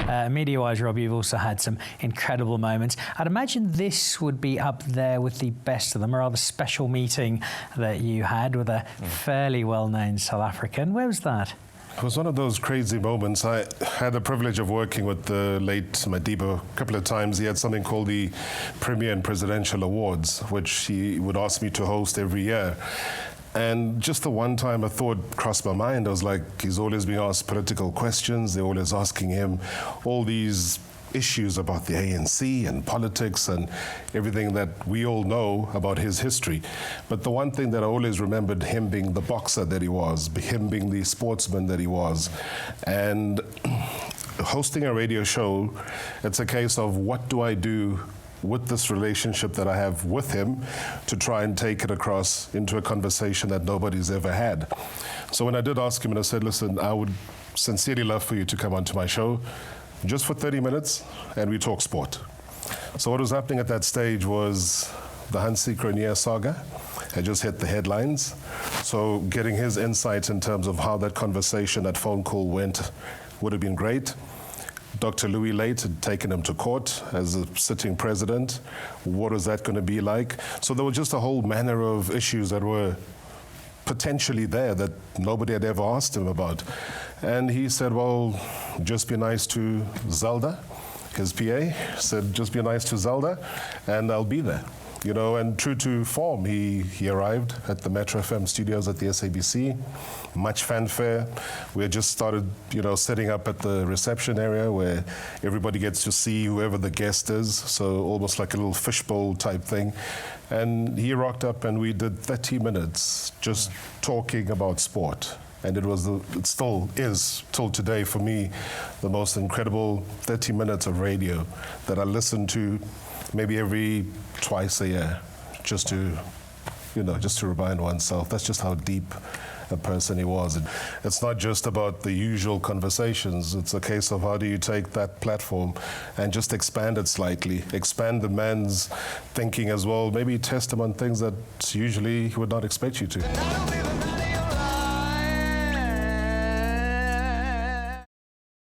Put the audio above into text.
Media-wise, Rob, you've also had some incredible moments. I'd imagine this would be up there with the best of them, a rather special meeting that you had with a fairly well-known South African. Where was that? It was one of those crazy moments. I had the privilege of working with the late Madiba a couple of times. He had something called the Premier and Presidential Awards, which he would ask me to host every year. And just the one time a thought crossed my mind, I was like, he's always being asked political questions. They're always asking him all these issues about the ANC and politics and everything that we all know about his history. But the one thing that I always remembered, him being the boxer that he was, him being the sportsman that he was, and hosting a radio show, it's a case of what do I do with this relationship that I have with him to try and take it across into a conversation that nobody's ever had. So when I did ask him and I said, listen, I would sincerely love for you to come onto my show just for 30 minutes and we talk sport. So what was happening at that stage was the Hansi Cronje saga had just hit the headlines. So getting his insight in terms of how that conversation, that phone call went would have been great. Dr. Louis Late had taken him to court as a sitting president. What was that going to be like? So there was just a whole manner of issues that were potentially there that nobody had ever asked him about. And he said, well, just be nice to Zelda. His PA said, just be nice to Zelda, and I'll be there. You know, and true to form, he arrived at the Metro FM studios at the SABC. Much fanfare. We had just started, you know, setting up at the reception area where everybody gets to see whoever the guest is, so almost like a little fishbowl type thing. And he rocked up and we did 30 minutes just talking about sport. And it still is, till today for me, the most incredible 30 minutes of radio that I listen to maybe every twice a year, just to, you know, just to remind oneself. That's just how deep a person he was. And it's not just about the usual conversations. It's a case of how do you take that platform and just expand it slightly, expand the man's thinking as well, maybe test him on things that usually he would not expect you to.